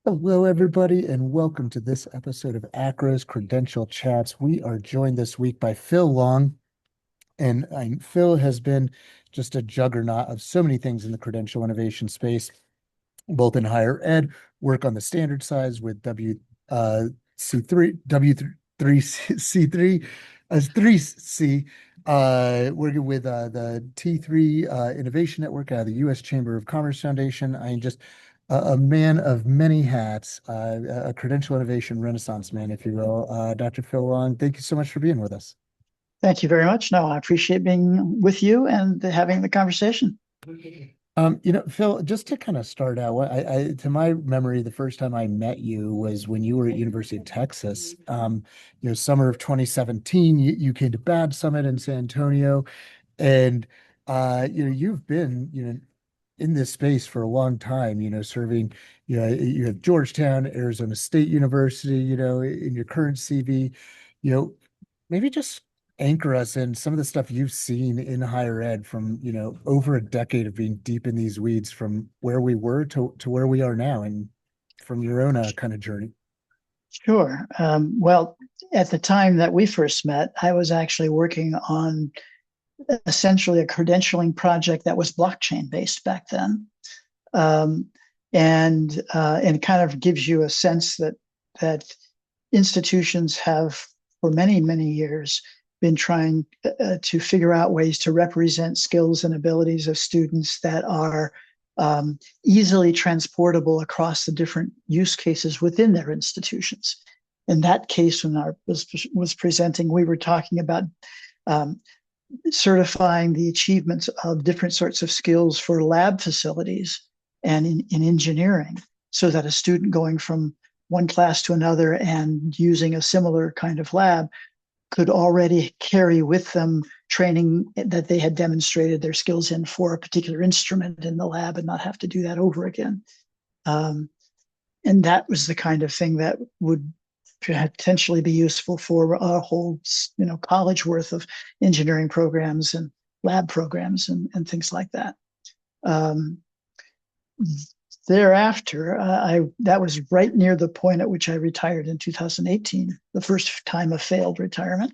Hello, everybody, and welcome to this episode of AACRAO's Credential Chats. We are joined this week by Phil Long, and Phil has been just a juggernaut of so many things in the credential innovation space, both in higher ed, work on the standard size with C3, W3C3 as 3C, working with the T3 Innovation Network out of the U.S. Chamber of Commerce Foundation. I am just a man of many hats, a credential innovation renaissance man, if you will. Dr. Phil Long, thank you so much for being with us. Thank you very much. No, I appreciate being with you and having the conversation. Phil, just to kind of start out, to my memory, the first time I met you was when you were at University of Texas. Summer of 2017, you came to Bad Summit in San Antonio, and you've been, in this space for a long time, serving, you have Georgetown, Arizona State University, in your current CV, you know, maybe just anchor us in some of the stuff you've seen in higher ed from, over a decade of being deep in these weeds from where we were to where we are now and from your own kind of journey. Sure. Well, at the time that we first met, I was actually working on essentially a credentialing project that was blockchain based back then. And it kind of gives you a sense that institutions have for many, many years been trying to figure out ways to represent skills and abilities of students that are easily transportable across the different use cases within their institutions. In that case, when I was presenting, we were talking about certifying the achievements of different sorts of skills for lab facilities and in engineering, so that a student going from one class to another and using a similar kind of lab could already carry with them training that they had demonstrated their skills in for a particular instrument in the lab and not have to do that over again. And that was the kind of thing that would potentially be useful for a whole, college worth of engineering programs and lab programs and things like that. Thereafter, that was right near the point at which I retired in 2018, the first time of failed retirement.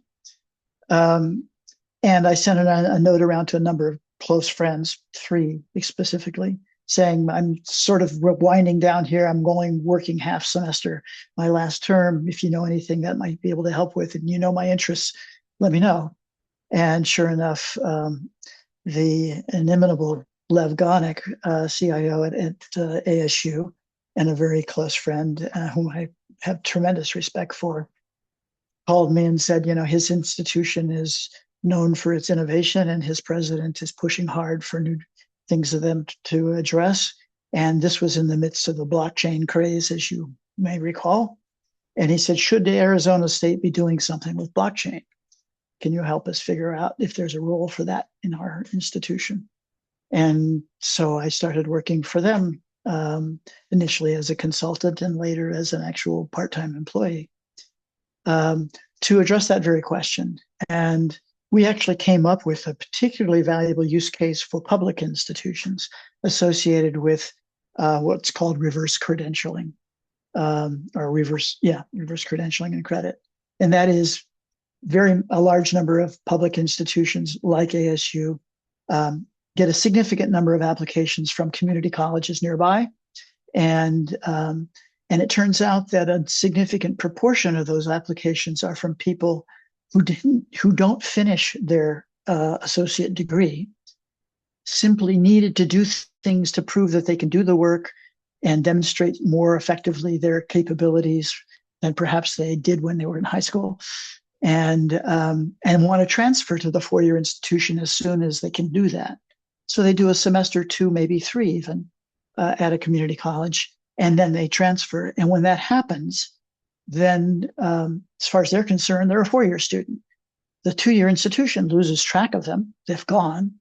And I sent a note around to a number of close friends, 3 specifically, saying, I'm sort of winding down here. I'm working half semester, my last term. If you know anything that might be able to help with, and my interests, let me know. And sure enough, the inimitable Lev Gonick, CIO at ASU, and a very close friend whom I have tremendous respect for, called me and said, his institution is known for its innovation and his president is pushing hard for new things of them to address. And this was in the midst of the blockchain craze, as you may recall. And he said, should Arizona State be doing something with blockchain? Can you help us figure out if there's a role for that in our institution? And so I started working for them, initially as a consultant and later as an actual part-time employee, to address that very question. And we actually came up with a particularly valuable use case for public institutions associated with what's called reverse credentialing, reverse credentialing and credit. And that is a large number of public institutions like ASU get a significant number of applications from community colleges nearby. And it turns out that a significant proportion of those applications are from people who don't finish their associate degree, simply needed to do things to prove that they can do the work and demonstrate more effectively their capabilities than perhaps they did when they were in high school, and want to transfer to the 4-year institution as soon as they can do that. So they do a semester 2, maybe 3 even, at a community college, and then they transfer. And when that happens, then as far as they're concerned, they're a 4-year student. The 2-year institution loses track of them. They've gone,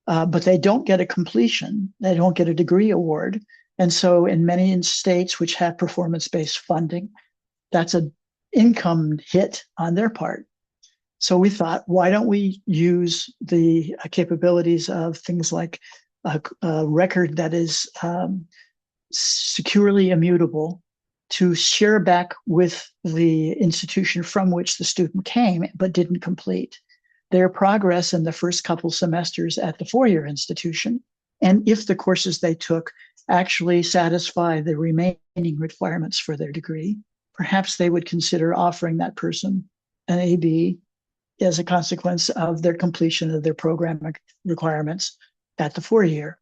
but they don't get a completion. They don't get a degree award. And so in many states which have performance-based funding, that's an income hit on their part. So we thought, why don't we use the capabilities of things like a record that is securely immutable to share back with the institution from which the student came but didn't complete their progress in the first couple semesters at the four-year institution. And if the courses they took actually satisfy the remaining requirements for their degree, perhaps they would consider offering that person an AB as a consequence of their completion of their program requirements at the four-year.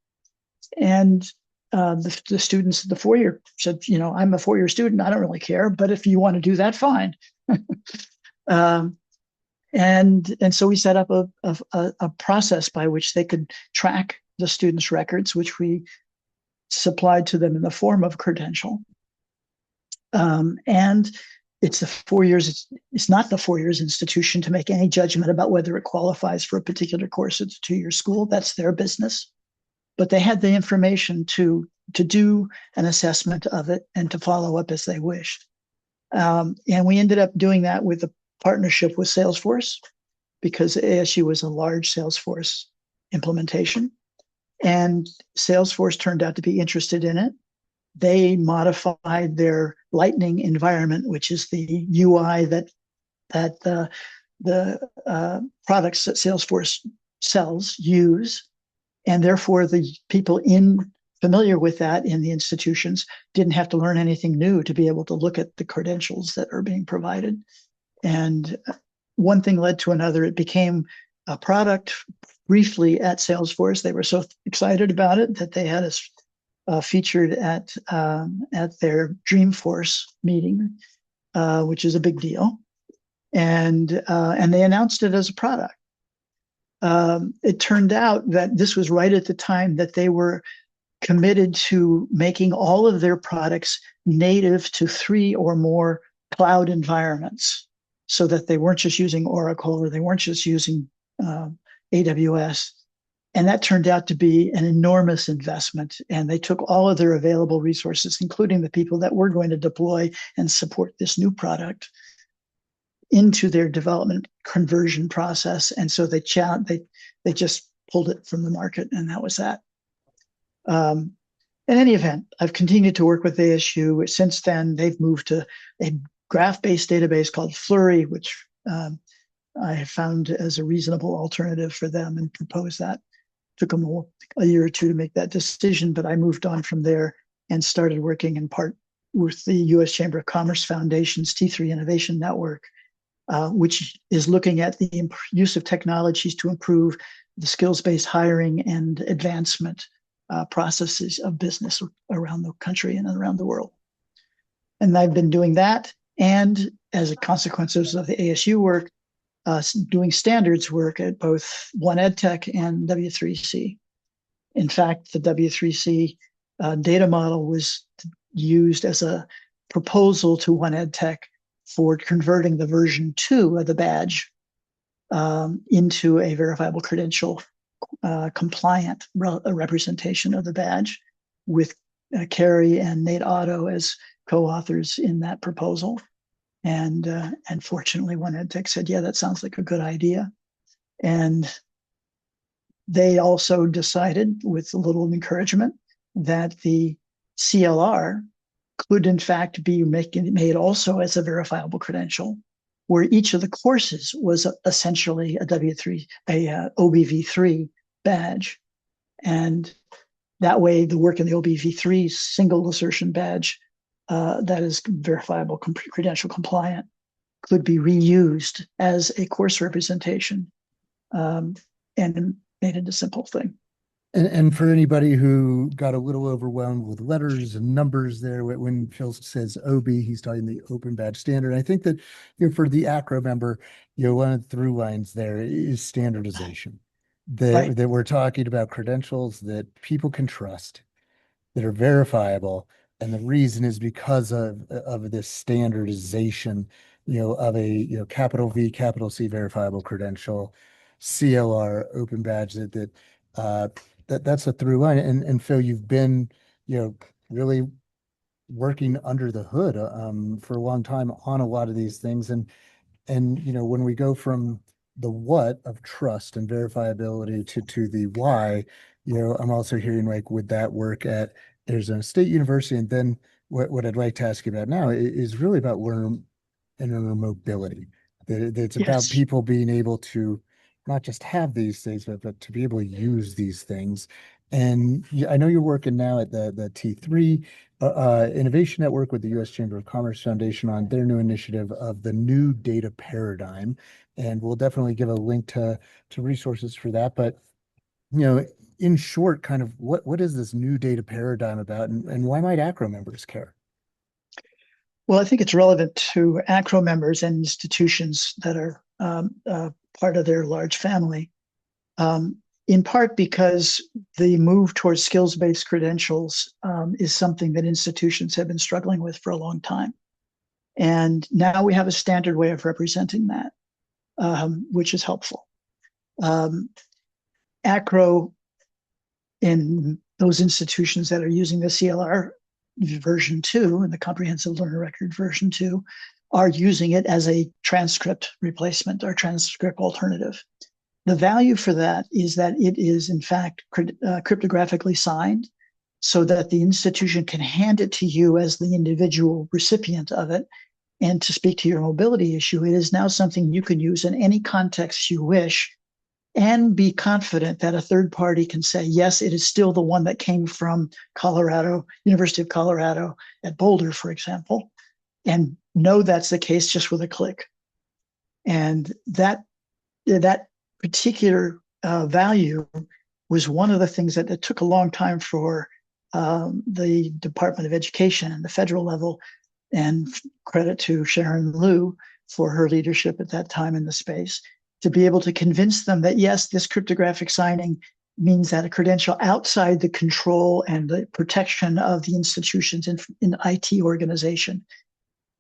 And the students at the four-year said, I'm a four-year student. I don't really care, but if you want to do that, fine. And so we set up a process by which they could track the students' records, which we supplied to them in the form of Credential. And it's the 4 years. It's not the 4 years institution to make any judgment about whether it qualifies for a particular course at a 2-year school. That's their business. But they had the information to do an assessment of it and to follow up as they wished. And we ended up doing that with a partnership with Salesforce, because ASU was a large Salesforce implementation. And Salesforce turned out to be interested in it. They modified their Lightning environment, which is the UI that the products that Salesforce sells use. And therefore, the people familiar with that in the institutions didn't have to learn anything new to be able to look at the credentials that are being provided. And one thing led to another. It became a product briefly at Salesforce. They were so excited about it that they had us featured at their Dreamforce meeting, which is a big deal. And they announced it as a product. It turned out that this was right at the time that they were committed to making all of their products native to 3 or more cloud environments, so that they weren't just using Oracle or they weren't just using AWS. And that turned out to be an enormous investment. And they took all of their available resources, including the people that were going to deploy and support this new product, into their development conversion process. And so they just pulled it from the market, and that was that. In any event, I've continued to work with ASU. Since then, they've moved to a graph-based database called Flurry, which I have found as a reasonable alternative for them and proposed that. Took them a year or two to make that decision, but I moved on from there and started working in part with the U.S. Chamber of Commerce Foundation's T3 Innovation Network, which is looking at the use of technologies to improve the skills-based hiring and advancement processes of business around the country and around the world. And I've been doing that, and as a consequence of the ASU work, doing standards work at both One EdTech and W3C. In fact, the W3C data model was used as a proposal to One EdTech for converting the version 2 of the badge into a verifiable credential compliant representation of the badge, with Carrie and Nate Otto as co-authors in that proposal. And fortunately, One EdTech said, yeah, that sounds like a good idea. And they also decided, with a little encouragement, that the CLR could in fact be made also as a verifiable credential, where each of the courses was essentially a OBV3 badge. And that way, the work in the OBV3 single assertion badge that is verifiable credential compliant could be reused as a course representation, and made it a simple thing. And for anybody who got a little overwhelmed with letters and numbers there, when Phil says OB, he's talking the Open Badge Standard. I think that, for the AACRAO member, one of the through lines there is standardization. Right. That we're talking about credentials that people can trust, that are verifiable. And the reason is because of this standardization, of a, capital V, capital C verifiable credential, CLR, open badge that's a through line. And Phil, you've been, really working under the hood for a long time on a lot of these things. And when we go from the what of trust and verifiability to the why, I'm also hearing, like, would that work at Arizona State University, and then what I'd like to ask you about now is really about learner mobility. That it's about Yes. people being able to not just have these things, but to be able to use these things. And I know you're working now at the T3 Innovation Network with the U.S. Chamber of Commerce Foundation on their new initiative of the new data paradigm. And we'll definitely give a link to resources for that. But in short, kind of what is this new data paradigm about, and why might AACRAO members care? Well, I think it's relevant to AACRAO members and institutions that are part of their large family, in part because the move towards skills-based credentials is something that institutions have been struggling with for a long time. And now we have a standard way of representing that, which is helpful. AACRAO, in those institutions that are using the CLR version 2 and the Comprehensive Learner Record version 2, are using it as a transcript replacement or transcript alternative. The value for that is that it is, in fact, cryptographically signed so that the institution can hand it to you as the individual recipient of it. And to speak to your mobility issue, it is now something you can use in any context you wish and be confident that a third party can say, yes, it is still the one that came from Colorado, University of Colorado at Boulder, for example, and know that's the case just with a click. And that particular value was one of the things that it took a long time for the Department of Education and the federal level, and credit to Sharon Liu for her leadership at that time in the space, to be able to convince them that, yes, this cryptographic signing means that a credential outside the control and the protection of the institutions in the IT organization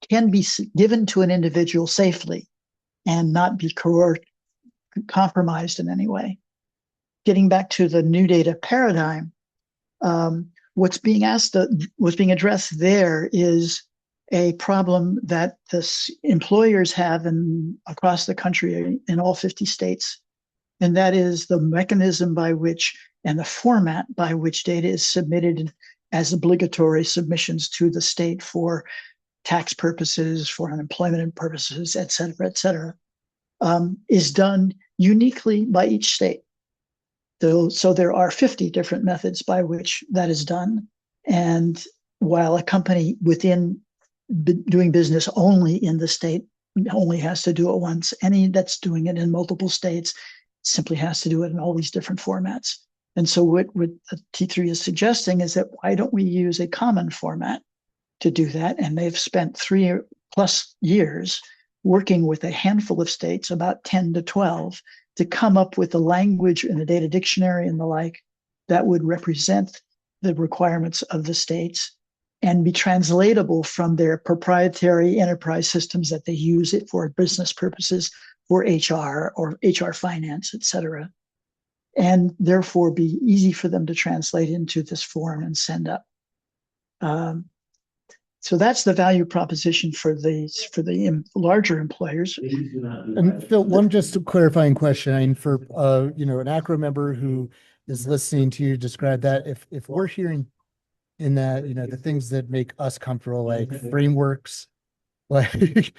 can be given to an individual safely and not be compromised in any way. Getting back to the new data paradigm, what's being addressed there is a problem that the employers have across the country in all 50 states, and that is the mechanism by which and the format by which data is submitted as obligatory submissions to the state for tax purposes, for unemployment purposes, et cetera, is done uniquely by each state. So there are 50 different methods by which that is done. And while a company within doing business only in the state only has to do it once, any that's doing it in multiple states simply has to do it in all these different formats. And so what T3 is suggesting is that why don't we use a common format to do that? And they've spent 3+ years working with a handful of states, about 10 to 12, to come up with the language in a data dictionary and the like that would represent the requirements of the states and be translatable from their proprietary enterprise systems that they use it for business purposes, for HR or HR finance, et cetera, and therefore be easy for them to translate into this form and send up. So that's the value proposition for the larger employers. And Phil, one just clarifying question. I mean, for an AACRAO member who is listening to you describe that, if we're hearing in that, the things that make us comfortable, like frameworks, like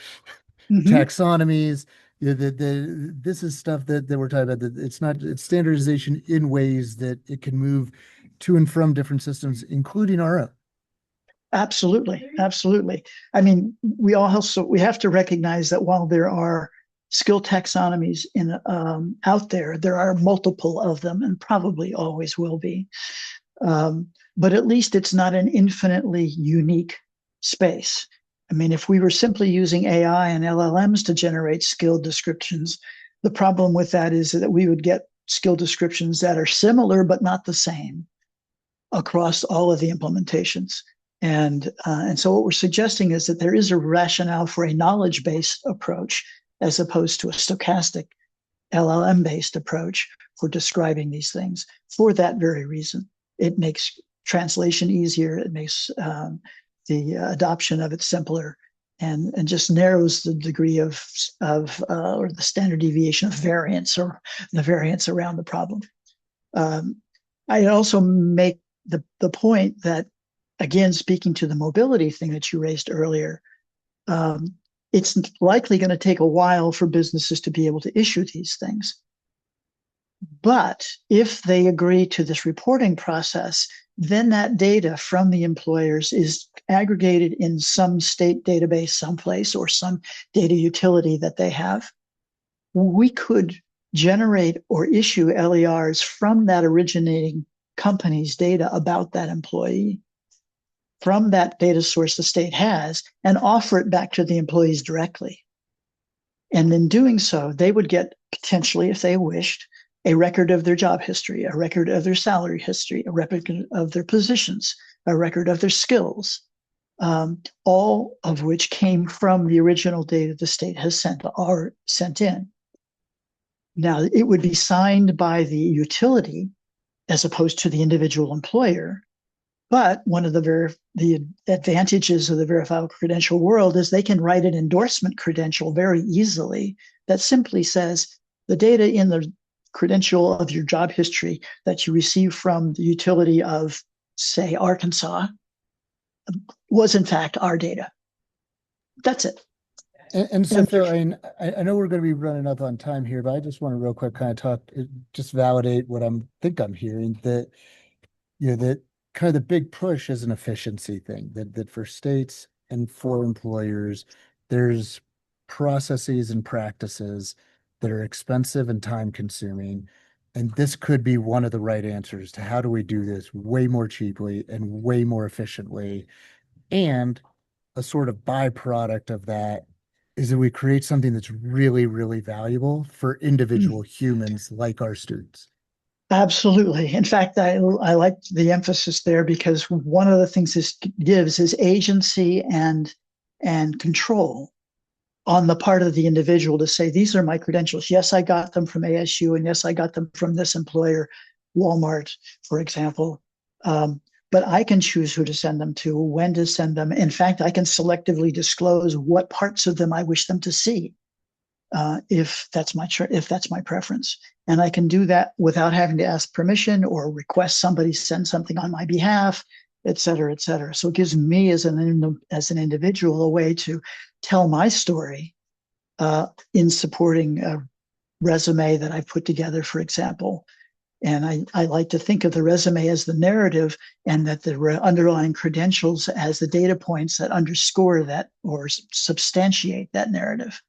taxonomies, this is stuff that we're talking about, that it's standardization in ways that it can move to and from different systems, including our own. Absolutely. I mean, we have to recognize that while there are skill taxonomies out there are multiple of them and probably always will be. But at least it's not an infinitely unique space. I mean, if we were simply using AI and LLMs to generate skill descriptions, the problem with that is that we would get skill descriptions that are similar but not the same across all of the implementations. And so what we're suggesting is that there is a rationale for a knowledge-based approach as opposed to a stochastic LLM-based approach for describing these things for that very reason. It makes translation easier. It makes the adoption of it simpler, and just narrows the degree of or the standard deviation of variance or the variance around the problem. I also make the point that again, speaking to the mobility thing that you raised earlier, it's likely going to take a while for businesses to be able to issue these things. But if they agree to this reporting process, then that data from the employers is aggregated in some state database someplace or some data utility that they have. We could generate or issue LERs from that originating company's data about that employee, from that data source the state has, and offer it back to the employees directly. And in doing so, they would get potentially, if they wished, a record of their job history, a record of their salary history, a record of their positions, a record of their skills, all of which came from the original data the state has sent in. Now, it would be signed by the utility as opposed to the individual employer. But one of the advantages of the verifiable credential world is they can write an endorsement credential very easily that simply says the data in the credential of your job history that you receive from the utility of, say, Arkansas was in fact our data. That's it. And so, Phil, I know we're going to be running up on time here, but I just want to real quick kind of talk, just validate what think I'm hearing, that that kind of the big push is an efficiency thing, that for states and for employers, there's processes and practices that are expensive and time consuming. And this could be one of the right answers to how do we do this way more cheaply and way more efficiently. And a sort of byproduct of that is that we create something that's really, really valuable for individual humans like our students. Absolutely. In fact, I like the emphasis there because one of the things this gives is agency and control on the part of the individual to say, these are my credentials. Yes, I got them from ASU, and yes, I got them from this employer, Walmart, for example. But I can choose who to send them to, when to send them. In fact, I can selectively disclose what parts of them I wish them to see, if that's my preference. And I can do that without having to ask permission or request somebody send something on my behalf, et cetera, et cetera. So it gives me as an individual a way to tell my story in supporting a resume that I've put together, for example. And I like to think of the resume as the narrative and that the underlying credentials as the data points that underscore that or substantiate that narrative.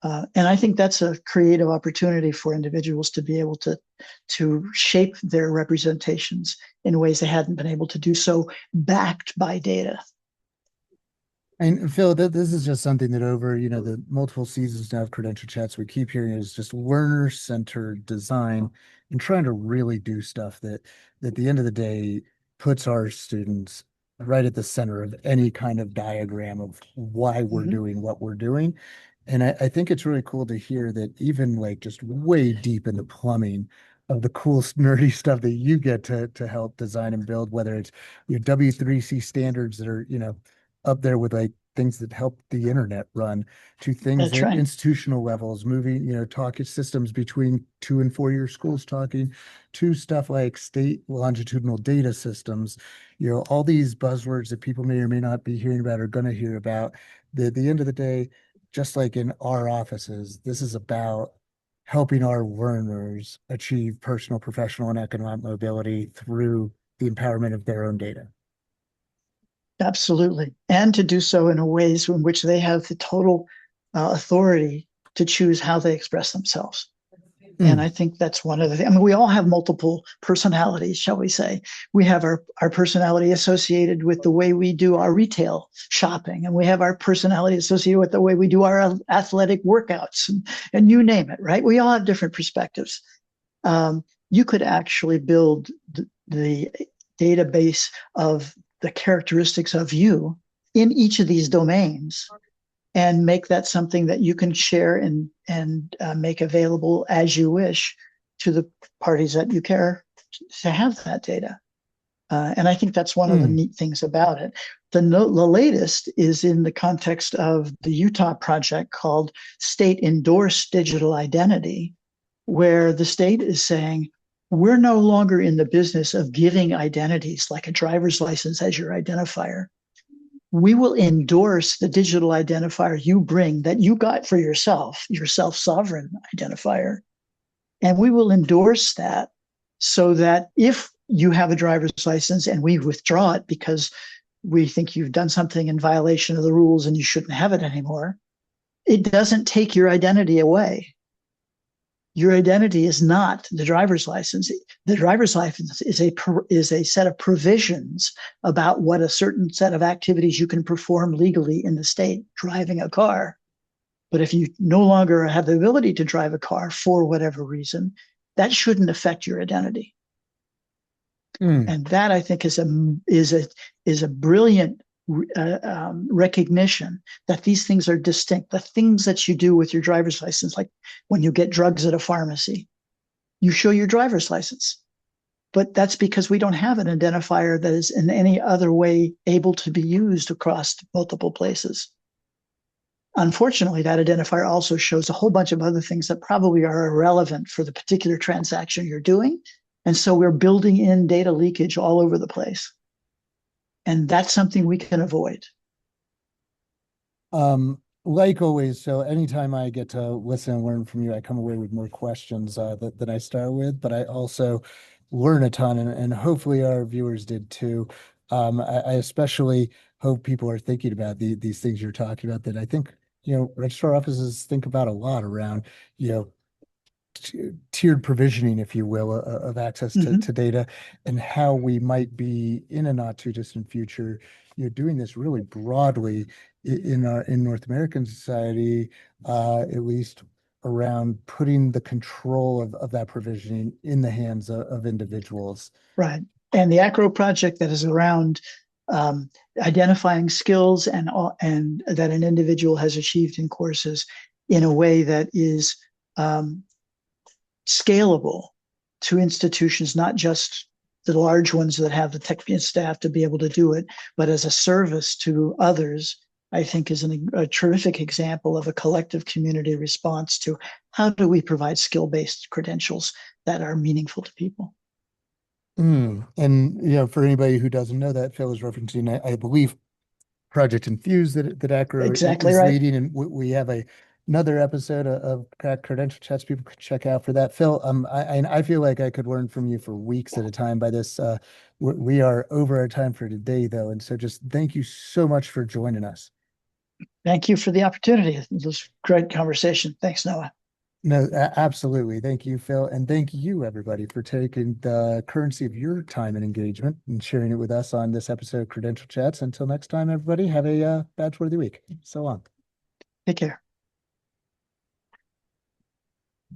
And I think that's a creative opportunity for individuals to be able to shape their representations in ways they hadn't been able to do so, backed by data. And Phil, this is just something that over, the multiple seasons now of Credential Chats, we keep hearing is just learner-centered design and trying to really do stuff that at the end of the day puts our students right at the center of any kind of diagram of why we're doing what we're doing. And I think it's really cool to hear that even like just way deep in the plumbing of the cool nerdy stuff that you get to help design and build, whether it's your W3C standards that are, up there with like things that help the internet run, to things That's at right. institutional levels, moving, talking systems between 2 and 4 year schools, talking to stuff like state longitudinal data systems, all these buzzwords that people may or may not be hearing about or going to hear about. At the end of the day, just like in our offices, this is about helping our learners achieve personal, professional, and economic mobility through the empowerment of their own data. Absolutely. And to do so in ways in which they have the total authority to choose how they express themselves. And I think that's one of the things. I mean, we all have multiple personalities, shall we say. We have our personality associated with the way we do our retail shopping, and we have our personality associated with the way we do our athletic workouts, and you name it, right? We all have different perspectives. You could actually build the database of the characteristics of you in each of these domains and make that something that you can share and make available as you wish to the parties that you care to have that data. And I think that's one of the neat things about it. The latest is in the context of the Utah project called State Endorsed Digital Identity, where the state is saying, we're no longer in the business of giving identities like a driver's license as your identifier. We will endorse the digital identifier you bring that you got for yourself, your self-sovereign identifier. And we will endorse that so that if you have a driver's license and we withdraw it because we think you've done something in violation of the rules and you shouldn't have it anymore, it doesn't take your identity away. Your identity is not the driver's license. The driver's license is a set of provisions about what a certain set of activities you can perform legally in the state, driving a car. But if you no longer have the ability to drive a car for whatever reason, that shouldn't affect your identity. Mm. And that, I think, is a brilliant recognition that these things are distinct. The things that you do with your driver's license, like when you get drugs at a pharmacy, you show your driver's license. But that's because we don't have an identifier that is in any other way able to be used across multiple places. Unfortunately, that identifier also shows a whole bunch of other things that probably are irrelevant for the particular transaction you're doing. And so we're building in data leakage all over the place. And that's something we can avoid. Like always, so anytime I get to listen and learn from you, I come away with more questions than I start with, but I also learn a ton, and hopefully our viewers did too. I especially hope people are thinking about these things you're talking about that I think, registrar offices think about a lot around, you know, tiered provisioning, if you will, of access to data, and how we might be in a not too distant future, doing this really broadly in North American society, at least around putting the control of that provisioning in the hands of individuals. Right. And the AACRAO project that is around identifying skills and that an individual has achieved in courses in a way that is scalable to institutions, not just the large ones that have the tech staff to be able to do it, but as a service to others, I think is a terrific example of a collective community response to how do we provide skill-based credentials that are meaningful to people. And for anybody who doesn't know that, Phil is referencing, I believe, Project Infuse that AACRAO Exactly is right. leading, and we have another episode of Credential Chats people could check out for that. Phil, I feel like I could learn from you for weeks at a time by this. We are over our time for today, though, and so just thank you so much for joining us. Thank you for the opportunity. It was a great conversation. Thanks, Noah. No, absolutely. Thank you, Phil. And thank you, everybody, for taking the currency of your time and engagement and sharing it with us on this episode of Credential Chats. Until next time, everybody, have a badge worthy week. So long. Take care.